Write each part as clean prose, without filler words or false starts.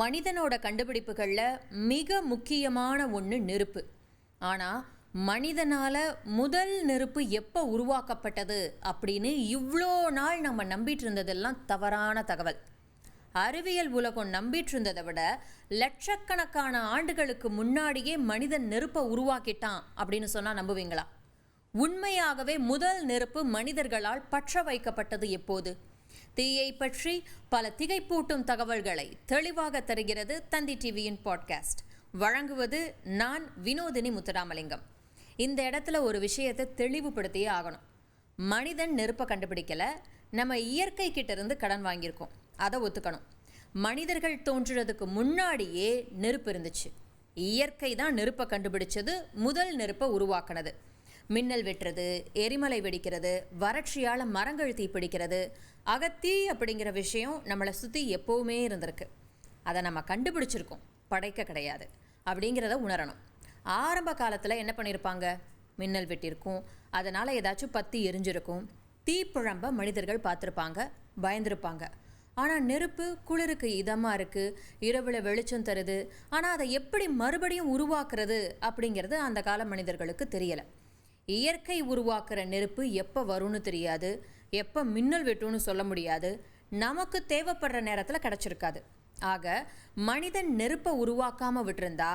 மனிதனோட கண்டுபிடிப்புகளில் மிக முக்கியமான ஒன்று நெருப்பு. ஆனால் மனிதனால் முதல் நெருப்பு எப்போ உருவாக்கப்பட்டது அப்படின்னு இவ்வளோ நாள் நம்ம நம்பிட்டு இருந்ததெல்லாம் தவறான தகவல். அறிவியல் உலகம் நம்பிட்டு இருந்ததை விட லட்சக்கணக்கான ஆண்டுகளுக்கு முன்னாடியே மனிதன் நெருப்பை உருவாக்கிட்டான் அப்படின்னு சொன்னால் நம்புவீங்களா? உண்மையாகவே முதல் நெருப்பு மனிதர்களால் பற்ற வைக்கப்பட்டது எப்போது? தீயை பற்றி பல திகைப்பூட்டும் தகவல்களை தெளிவாக தருகிறது தந்தி டிவியின் பாட்காஸ்ட். வழங்குவது நான் வினோதினி முத்துராமலிங்கம். இந்த இடத்துல ஒரு விஷயத்தை தெளிவுபடுத்தியே ஆகணும். மனிதன் நெருப்பை கண்டுபிடிக்கல, நம்ம இயற்கை கிட்ட இருந்து கடன் வாங்கியிருக்கோம், அதை ஒத்துக்கணும். மனிதர்கள் தோன்றுறதுக்கு முன்னாடியே நெருப்பு இருந்துச்சு. இயற்கை தான் நெருப்பை கண்டுபிடிச்சது, முதல் நெருப்பை உருவாக்குனது. மின்னல் வெட்டுறது, எரிமலை வெடிக்கிறது, வறட்சியால் மரங்கள் தீப்பிடிக்கிறது, அகத்தீ அப்படிங்கிற விஷயம் நம்மளை சுற்றி எப்போவுமே இருந்திருக்கு. அதை நம்ம கண்டுபிடிச்சிருக்கோம், படைக்க கிடையாது அப்படிங்கிறத உணரணும். ஆரம்ப காலத்தில் என்ன பண்ணியிருப்பாங்க? மின்னல் வெட்டியிருக்கும், அதனால் ஏதாச்சும் பற்றி எரிஞ்சிருக்கும், தீப்புழம்ப மனிதர்கள் பார்த்துருப்பாங்க, பயந்துருப்பாங்க. ஆனால் நெருப்பு குளிருக்கு இதமாக இருக்குது, இரவில் வெளிச்சம் தருது, ஆனால் அதை எப்படி மறுபடியும் உருவாக்குறது அப்படிங்கிறது அந்த கால மனிதர்களுக்கு தெரியலை. இயற்கை உருவாக்குற நெருப்பு எப்போ வரும்னு தெரியாது, எப்போ மின்னல் வெட்டும்னு சொல்ல முடியாது, நமக்கு தேவைப்படுற நேரத்தில் கிடச்சிருக்காது. ஆக மனிதன் நெருப்பை உருவாக்காமல் விட்டுருந்தா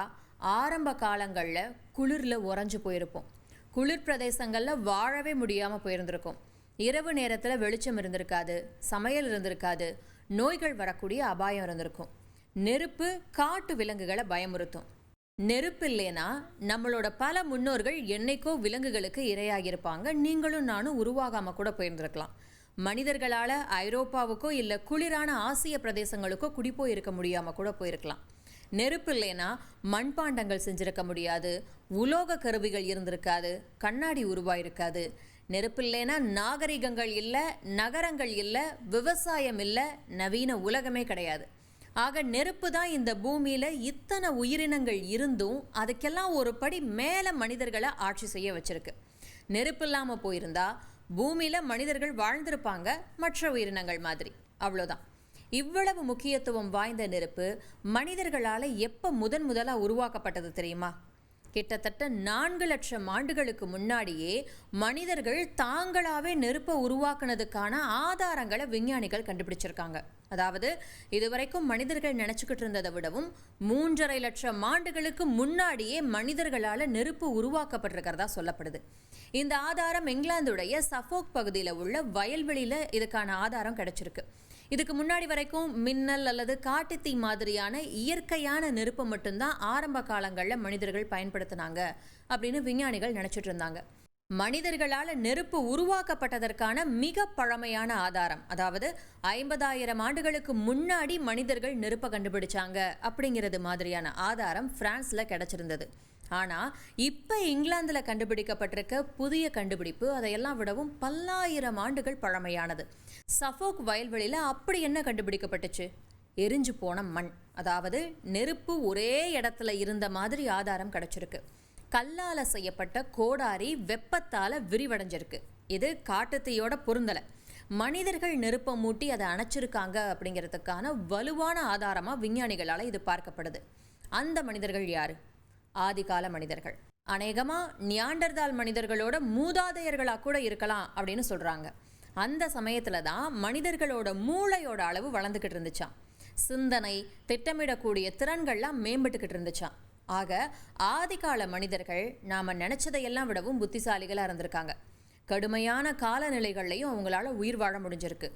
ஆரம்ப காலங்களில் குளிரில் உறைஞ்சு போயிருப்போம், குளிர் பிரதேசங்களில் வாழவே முடியாமல் போயிருந்திருக்கும், இரவு நேரத்தில் வெளிச்சம் இருந்திருக்காது, சமையல் இருந்திருக்காது, நோய்கள் வரக்கூடிய அபாயம் இருந்திருக்கும். நெருப்பு காட்டு விலங்குகளை பயமுறுத்தும். நெருப்பு இல்லைன்னா நம்மளோட பல முன்னோர்கள் என்னைக்கோ விலங்குகளுக்கு இரையாகியிருப்பாங்க, நீங்களும் நானும் உருவாகாமல் கூட போயிருந்திருக்கலாம். மனிதர்களால் ஐரோப்பாவுக்கோ இல்லை குளிரான ஆசிய பிரதேசங்களுக்கோ குடிப்போயிருக்க முடியாமல் கூட போயிருக்கலாம். நெருப்பு இல்லைன்னா மண்பாண்டங்கள் செஞ்சிருக்க முடியாது, உலோக கருவிகள் இருந்திருக்காது, கண்ணாடி உருவாயிருக்காது. நெருப்பு இல்லைன்னா நாகரிகங்கள் இல்லை, நகரங்கள் இல்லை, விவசாயம் இல்லை, நவீன உலகமே கிடையாது. ஆக நெருப்பு தான் இந்த பூமியில் இத்தனை உயிரினங்கள் இருந்தும் அதுக்கெல்லாம் ஒரு படி மேலே மனிதர்களை ஆட்சி செய்ய வச்சிருக்கு. நெருப்பு இல்லாமல் போயிருந்தா பூமியில் மனிதர்கள் வாழ்ந்திருப்பாங்க மற்ற உயிரினங்கள் மாதிரி, அவ்வளோதான். இவ்வளவு முக்கியத்துவம் வாய்ந்த நெருப்பு மனிதர்களால் எப்போ முதலாக உருவாக்கப்பட்டது தெரியுமா? கிட்டத்தட்ட 4 லட்சம் ஆண்டுகளுக்கு முன்னாடியே மனிதர்கள் தாங்களாகவே நெருப்பை உருவாக்குனதுக்கான ஆதாரங்களை விஞ்ஞானிகள் கண்டுபிடிச்சிருக்காங்க. அதாவது இதுவரைக்கும் மனிதர்கள் நினச்சிக்கிட்டு இருந்ததை விடவும் 3.5 லட்சம் ஆண்டுகளுக்கு முன்னாடியே மனிதர்களால் நெருப்பு உருவாக்கப்பட்டிருக்கிறதா சொல்லப்படுது. இந்த ஆதாரம் இங்கிலாந்துடைய சஃபோக் பகுதியில் உள்ள வயல்வெளியில் இதுக்கான ஆதாரம் கிடைச்சிருக்கு. இதுக்கு முன்னாடி வரைக்கும் மின்னல் அல்லது காட்டுத்தீ மாதிரியான இயற்கையான நெருப்பை மட்டும்தான் ஆரம்ப காலங்களில் மனிதர்கள் பயன்படுத்தினாங்க அப்படின்னு விஞ்ஞானிகள் நினச்சிட்டு இருந்தாங்க. மனிதர்களால் நெருப்பு உருவாக்கப்பட்டதற்கான மிக பழமையான ஆதாரம், அதாவது 50,000 ஆண்டுகளுக்கு முன்னாடி மனிதர்கள் நெருப்பை கண்டுபிடிச்சாங்க அப்படிங்கிறது மாதிரியான ஆதாரம் பிரான்ஸில் கிடைச்சிருந்தது. ஆனால் இப்போ இங்கிலாந்தில் கண்டுபிடிக்கப்பட்டிருக்க புதிய கண்டுபிடிப்பு அதையெல்லாம் விடவும் பல்லாயிரம் ஆண்டுகள் பழமையானது. சஃபோக் வயல்வெளியில் அப்படி என்ன கண்டுபிடிக்கப்பட்டுச்சு? எரிஞ்சு போன மண், அதாவது நெருப்பு ஒரே இடத்துல இருந்த மாதிரி ஆதாரம் கிடைச்சிருக்கு. கல்லால் செய்யப்பட்ட கோடாரி வெப்பத்தால் விரிவடைஞ்சிருக்கு. இது காட்டுத்தீயோட பொருந்தலை. மனிதர்கள் நெருப்பை மூட்டி அதை அணைச்சிருக்காங்க அப்படிங்கிறதுக்கான வலுவான ஆதாரமாக விஞ்ஞானிகளால் இது பார்க்கப்படுது. அந்த மனிதர்கள் யாரு? ஆதிகால மனிதர்கள். அநேகமாக நியாண்டர்தால் மனிதர்களோட மூதாதையர்களாக கூட இருக்கலாம் அப்படின்னு சொல்கிறாங்க. அந்த சமயத்தில் தான் மனிதர்களோட மூளையோட அளவு வளர்ந்துக்கிட்டு இருந்துச்சான், சிந்தனை திட்டமிடக்கூடிய திறன்கள்லாம் மேம்பட்டுக்கிட்டு இருந்துச்சான். ஆக ஆதிகால மனிதர்கள் நாம் நினச்சதையெல்லாம் விடவும் புத்திசாலிகளாக இருந்திருக்காங்க. கடுமையான காலநிலைகள்லையும் அவங்களால உயிர் வாழ முடிஞ்சிருக்கு.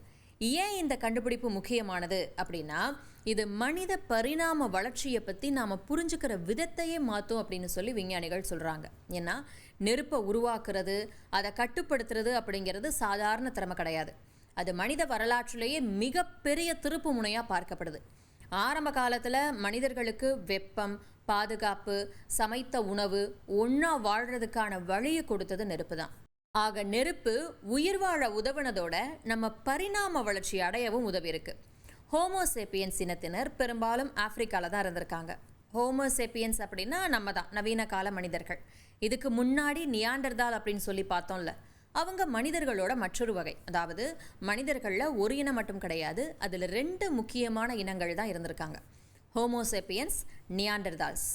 ஏன் இந்த கண்டுபிடிப்பு முக்கியமானது அப்படின்னா, இது மனித பரிணாம வளர்ச்சியை பற்றி நாம் புரிஞ்சுக்கிற விதத்தையே மாற்றும் அப்படின்னு சொல்லி விஞ்ஞானிகள் சொல்கிறாங்க. ஏன்னா நெருப்பை உருவாக்குறது, அதை கட்டுப்படுத்துறது அப்படிங்கிறது சாதாரண திறமை கிடையாது. அது மனித வரலாற்றிலேயே மிகப்பெரிய திருப்பு முனையாக பார்க்கப்படுது. ஆரம்ப காலத்தில் மனிதர்களுக்கு வெப்பம், பாதுகாப்பு, சமைத்த உணவு, ஒன்றா வாழ்கிறதுக்கான வழியை கொடுத்தது நெருப்பு தான். ஆக நெருப்பு உயிர் வாழ உதவுனதோட நம்ம பரிணாம வளர்ச்சி அடையவும் உதவி இருக்கு. ஹோமோசேப்பியன்ஸ் இனத்தினர் பெரும்பாலும் ஆப்பிரிக்காவில் தான் இருந்திருக்காங்க. ஹோமோசேப்பியன்ஸ் அப்படின்னா நம்ம தான் நவீன கால மனிதர்கள். இதுக்கு முன்னாடி நியாண்டர்தால் அப்படின்னு சொல்லி பார்த்தோம்ல, அவங்க மனிதர்களோட மற்றொரு வகை. அதாவது மனிதர்களில் ஒரு இனம் மட்டும் கிடையாது, அதில் 2 முக்கியமான இனங்கள் தான் இருந்திருக்காங்க. ஹோமோசேப்பியன்ஸ், நியாண்டர்தால்ஸ்.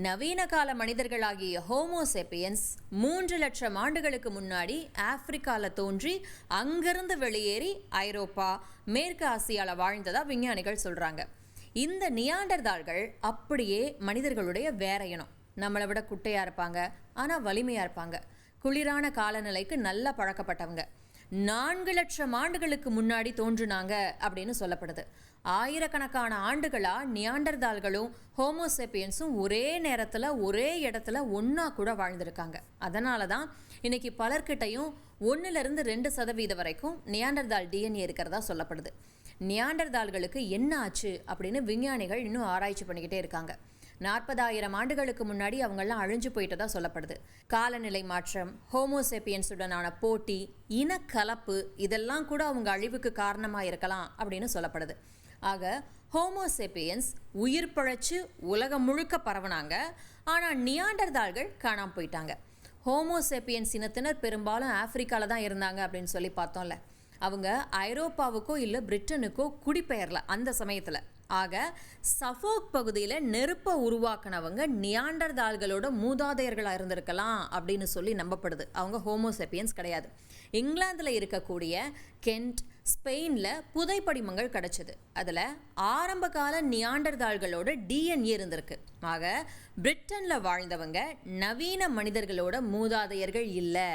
நவீன கால மனிதர்களாகிய ஹோமோசேப்பியன்ஸ் 3 லட்சம் ஆண்டுகளுக்கு முன்னாடி ஆப்பிரிக்காவில் தோன்றி அங்கிருந்து வெளியேறி ஐரோப்பா, மேற்கு ஆசியாவில் வாழ்ந்ததா விஞ்ஞானிகள் சொல்கிறாங்க. இந்த நியாண்டர்தால்கள் அப்படியே மனிதர்களுடைய வேற இனம். நம்மளை விட குட்டையாக இருப்பாங்க, ஆனால் வலிமையாக இருப்பாங்க. குளிரான காலநிலைக்கு நல்லா பழக்கப்பட்டவங்க. 4 லட்சம் ஆண்டுகளுக்கு முன்னாடி தோன்றுனாங்க அப்படின்னு சொல்லப்படுது. ஆயிரக்கணக்கான ஆண்டுகளா நியாண்டர்தால்களும் ஹோமோசேப்பியன்ஸும் ஒரே நேரத்தில் ஒரே இடத்துல ஒன்றா கூட வாழ்ந்திருக்காங்க. அதனால தான் இன்னைக்கு பலர்கிட்டையும் 1-2% வரைக்கும் நியாண்டர்தால் டிஎன்ஏ இருக்கிறதா சொல்லப்படுது. நியாண்டர்தால்களுக்கு என்ன ஆச்சு அப்படின்னு விஞ்ஞானிகள் இன்னும் ஆராய்ச்சி பண்ணிக்கிட்டே இருக்காங்க. 40,000 ஆண்டுகளுக்கு முன்னாடி அவங்கெல்லாம் அழிஞ்சு போயிட்டதா சொல்லப்படுது. காலநிலை மாற்றம், ஹோமோசேப்பியன்ஸுடனான போட்டி, இனக்கலப்பு இதெல்லாம் கூட அவங்க அழிவுக்கு காரணமாக இருக்கலாம் அப்படின்னு சொல்லப்படுது. ஆக ஹோமோசேப்பியன்ஸ் உயிர் பழைச்சு உலகம் முழுக்க பரவுனாங்க. ஆனால் நியாண்டர்தால்கள் காணாமல் போயிட்டாங்க. ஹோமோசேப்பியன்ஸ் இனத்தினர் பெரும்பாலும் ஆப்பிரிக்காவில் தான் இருந்தாங்க அப்படின்னு சொல்லி பார்த்தோம்ல. அவங்க ஐரோப்பாவுக்கோ இல்லை பிரிட்டனுக்கோ குடிபெயர்ல அந்த சமயத்தில். ஆக சஃபோக் பகுதியில் நெருப்பை உருவாக்கினவங்க நியாண்டர்தால்களோட மூதாதையர்களாக இருந்திருக்கலாம் அப்படின்னு சொல்லி நம்பப்படுது. அவங்க ஹோமோசேப்பியன்ஸ் கிடையாது. இங்கிலாந்தில் இருக்கக்கூடிய கென்ட், ஸ்பெயினில் புதைப்படிமங்கள் கிடச்சிது. அதில் ஆரம்பகால நியாண்டர்தால்களோட டிஎன்ஏ இருந்திருக்கு. ஆக பிரிட்டனில் வாழ்ந்தவங்க நவீன மனிதர்களோட மூதாதையர்கள் இல்லை,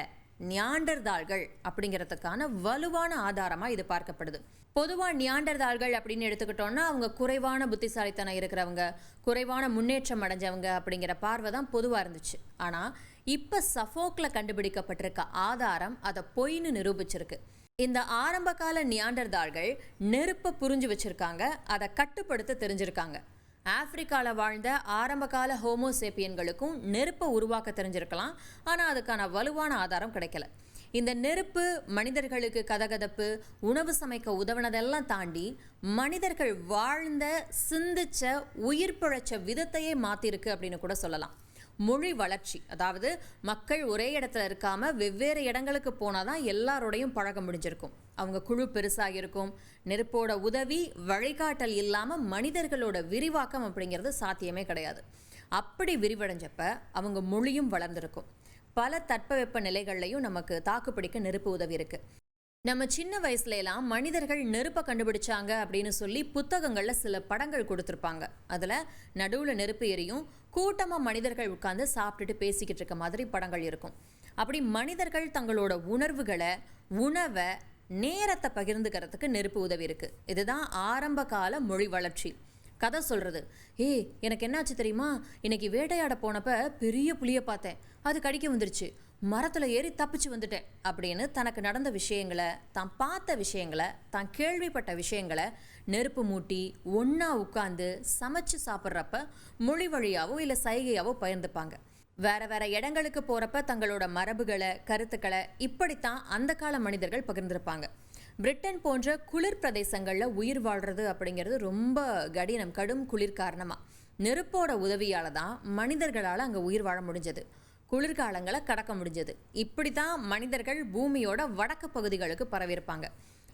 நியாண்டர்தால்கள் அப்படிங்கிறதுக்கான வலுவான ஆதாரமாக இது பார்க்கப்படுது. பொதுவாக நியாண்டர்தால்கள் அப்படின்னு எடுத்துக்கிட்டோம்னா அவங்க குறைவான புத்திசாலித்தனம் இருக்கிறவங்க, குறைவான முன்னேற்றம் அடைஞ்சவங்க அப்படிங்கிற பார்வை தான் பொதுவாக இருந்துச்சு. ஆனால் இப்போ சஃபோக்கில் கண்டுபிடிக்கப்பட்டிருக்க ஆதாரம் அதை பொய்ன்னு நிரூபிச்சிருக்கு. இந்த ஆரம்பகால நியாண்டர்தால்கள் நெருப்பை புரிஞ்சு வச்சுருக்காங்க, அதை கட்டுப்படுத்த தெரிஞ்சிருக்காங்க. ஆப்பிரிக்காவில் வாழ்ந்த ஆரம்பகால ஹோமோசேப்பியன்களுக்கும் நெருப்பை உருவாக்க தெரிஞ்சிருக்கலாம், ஆனால் அதுக்கான வலுவான ஆதாரம் கிடைக்கல. இந்த நெருப்பு மனிதர்களுக்கு கதகதப்பு, உணவு சமைக்க உதவுனதெல்லாம் தாண்டி மனிதர்கள் வாழ்ந்த, சிந்திச்ச, உயிர் பிழைச்ச விதத்தையே மாற்றிருக்கு அப்படின்னு கூட சொல்லலாம். மொழி வளர்ச்சி, அதாவது மக்கள் ஒரே இடத்துல இருக்காம வெவ்வேறு இடங்களுக்கு போனால் தான் எல்லாரோடையும் பழக முடிஞ்சிருக்கும். அவங்க குழு பெருசாக இருக்கும். நெருப்போட உதவி, வழிகாட்டல் இல்லாமல் மனிதர்களோட விரிவாக்கம் அப்படிங்கிறது சாத்தியமே கிடையாது. அப்படி விரிவடைஞ்சப்ப அவங்க மொழியும் வளர்ந்துருக்கும். பல தட்பவெப்ப நிலைகள்லையும் நமக்கு தாக்குப்பிடிக்க நெருப்பு உதவி இருக்கு. நம்ம சின்ன வயசுலலாம் மனிதர்கள் நெருப்பை கண்டுபிடிச்சாங்க அப்படின்னு சொல்லி புத்தகங்களில் சில படங்கள் கொடுத்துருப்பாங்க. அதில் நடுவில் நெருப்பு எரியும், கூட்டமாக மனிதர்கள் உட்காந்து சாப்பிட்டுட்டு பேசிக்கிட்டு இருக்க மாதிரி படங்கள் இருக்கும். அப்படி மனிதர்கள் தங்களோட உணர்வுகளை, உணவை, நேரத்தை பகிர்ந்துக்கிறதுக்கு நெருப்பு உதவி இருக்குது. இதுதான் ஆரம்ப கால மொழி வளர்ச்சி. கதை சொல்கிறது, எனக்கு என்னாச்சு தெரியுமா, இன்னைக்கு வேட்டையாட போனப்ப பெரிய புலியை பார்த்தேன், அது கடிக்க வந்துருச்சு, மரத்தில் ஏறி தப்பிச்சு வந்துட்டேன் அப்படின்னு தனக்கு நடந்த விஷயங்களை, தான் பார்த்த விஷயங்களை, தான் கேள்விப்பட்ட விஷயங்களை நெருப்பு மூட்டி ஒன்றா உட்காந்து சமைச்சு சாப்பிட்றப்ப மொழி வழியாவோ இல்லை சைகையாவோ பகிர்ந்துப்பாங்க. வேற வேற இடங்களுக்கு போகிறப்ப தங்களோட மரபுகளை, கருத்துக்களை இப்படித்தான் அந்த கால மனிதர்கள் பகிர்ந்திருப்பாங்க. பிரிட்டன் போன்ற குளிர் பிரதேசங்களில் உயிர் வாழ்கிறது அப்படிங்கிறது ரொம்ப கடும் குளிர் காரணமாக நெருப்போட உதவியால் தான் மனிதர்களால் அங்கே உயிர் வாழ முடிஞ்சது, குளிர்காலங்களை கடக்க முடிஞ்சது. இப்படி தான் மனிதர்கள் பூமியோட வடக்கு பகுதிகளுக்கு பரவியிருப்பாங்க.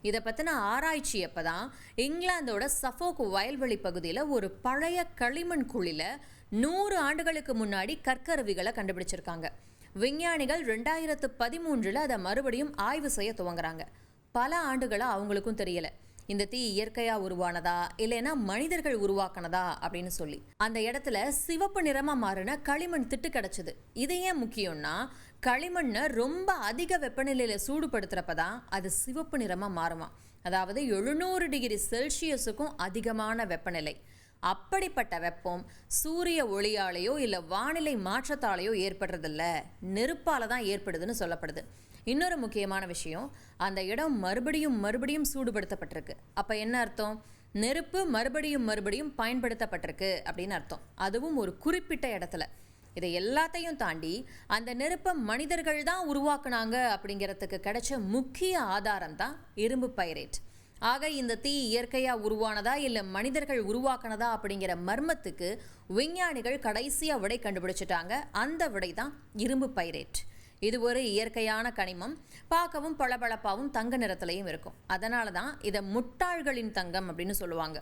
இதை பற்றின ஆராய்ச்சி அப்போ தான் இங்கிலாந்தோட சஃபோக் வயல்வெளி பகுதியில் ஒரு பழைய களிமண் குழியில் 100 ஆண்டுகளுக்கு முன்னாடி கற்கருவிகளை கண்டுபிடிச்சிருக்காங்க. விஞ்ஞானிகள் 2013 அதை மறுபடியும் ஆய்வு செய்ய துவங்குறாங்க. பல ஆண்டுகளாக அவங்களுக்கும் தெரியலை இந்த தீ இயற்கையாக உருவானதா இல்லைன்னா மனிதர்கள் உருவாக்கினதா அப்படின்னு சொல்லி. அந்த இடத்துல சிவப்பு நிறமாக மாறின களிமண் திட்டு கிடச்சிது. இது ஏன் முக்கியம்னா, களிமண்ணை ரொம்ப அதிக வெப்பநிலையில் சூடுபடுத்துகிறப்ப தான் அது சிவப்பு நிறமாக மாறுமா. அதாவது 700 டிகிரி செல்சியஸுக்கும் அதிகமான வெப்பநிலை. அப்படிப்பட்ட வெப்பம் சூரிய ஒளியாலேயோ இல்லை வானிலை மாற்றத்தாலேயோ ஏற்படுறதில்ல, நெருப்பால் தான் ஏற்படுதுன்னு சொல்லப்படுது. இன்னொரு முக்கியமான விஷயம், அந்த இடம் மறுபடியும் சூடுபடுத்தப்பட்டிருக்கு. அப்போ என்ன அர்த்தம்? நெருப்பு மறுபடியும் பயன்படுத்தப்பட்டிருக்கு அப்படின்னு அர்த்தம். அதுவும் ஒரு குறிப்பிட்ட இடத்துல. இதை எல்லாத்தையும் தாண்டி அந்த நெருப்பை மனிதர்கள் தான் உருவாக்குனாங்க அப்படிங்கிறதுக்கு கிடைச்ச முக்கிய ஆதாரம் தான் இரும்பு பைரேட். ஆக இந்த தீ இயற்கையாக உருவானதா இல்லை மனிதர்கள் உருவாக்கினதா அப்படிங்கிற மர்மத்துக்கு விஞ்ஞானிகள் கடைசியாக விடை கண்டுபிடிச்சிட்டாங்க. அந்த விடை தான் இரும்பு பைரேட். இது ஒரு இயற்கையான கனிமம், பார்க்கவும் பளபளப்பாகவும் தங்க நிறத்திலையும் இருக்கும். அதனால தான் இதை முட்டாள்களின் தங்கம் அப்படின்னு சொல்லுவாங்க.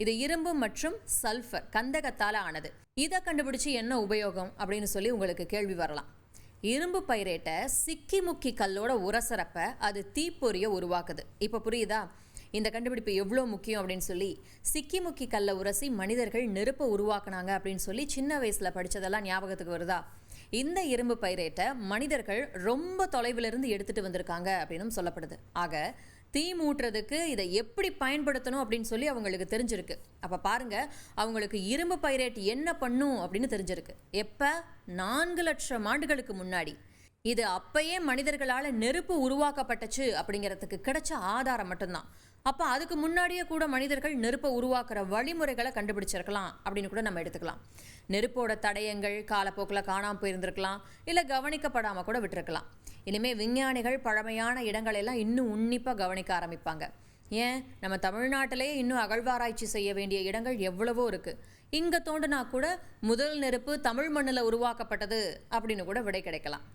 இது இரும்பு மற்றும் சல்ஃபர் கந்தகத்தால் ஆனது. இதை கண்டுபிடிச்சு என்ன உபயோகம் அப்படின்னு சொல்லி உங்களுக்கு கேள்வி வரலாம். இரும்பு பைரேட்டை சிக்கி முக்கி கல்லோட உரசறப்ப அது தீப்பொறியை உருவாக்குது. இப்போ புரியுதா இந்த கண்டுபிடிப்பு எவ்வளோ முக்கியம் அப்படின்னு சொல்லி? சிக்கி முக்கி கல்லை உரசி மனிதர்கள் நெருப்பை உருவாக்குனாங்க அப்படின்னு சொல்லி சின்ன வயசில் படித்ததெல்லாம் ஞாபகத்துக்கு வருதா? இந்த இரும்பு பைரேட்டை மனிதர்கள் ரொம்ப தொலைவிலிருந்து எடுத்துகிட்டு வந்திருக்காங்க அப்படின்னு சொல்லப்படுது. ஆக தீ மூட்டுறதுக்கு இதை எப்படி பயன்படுத்தணும் அப்படின்னு சொல்லி அவங்களுக்கு தெரிஞ்சிருக்கு. அப்போ பாருங்க, அவங்களுக்கு இரும்பு பைரேட் என்ன பண்ணும் அப்படின்னு தெரிஞ்சிருக்கு. எப்போ? 4 லட்சம் ஆண்டுகளுக்கு முன்னாடி. இது அப்பயே மனிதர்களால் நெருப்பு உருவாக்கப்பட்டுச்சு அப்படிங்கிறதுக்கு கிடைச்ச ஆதாரம் மட்டும்தான். அப்போ அதுக்கு முன்னாடியே கூட மனிதர்கள் நெருப்பை உருவாக்குற வழிமுறைகளை கண்டுபிடிச்சிருக்கலாம் அப்படின்னு கூட நம்ம எடுத்துக்கலாம். நெருப்போட தடயங்கள் காலப்போக்கில் காணாமல் போயிருந்திருக்கலாம், இல்லை கவனிக்கப்படாமல் கூட விட்டுருக்கலாம். இனிமேல் விஞ்ஞானிகள் பழமையான இடங்களெல்லாம் இன்னும் உன்னிப்பாக கவனிக்க ஆரம்பிப்பாங்க. ஏன், நம்ம தமிழ்நாட்டிலே இன்னும் அகழ்வாராய்ச்சி செய்ய வேண்டிய இடங்கள் எவ்வளவோ இருக்குது. இங்கே தோண்டினா கூட முதல் நெருப்பு தமிழ் மண்ணில் உருவாக்கப்பட்டது அப்படின்னு கூட விடை கிடைக்கலாம்.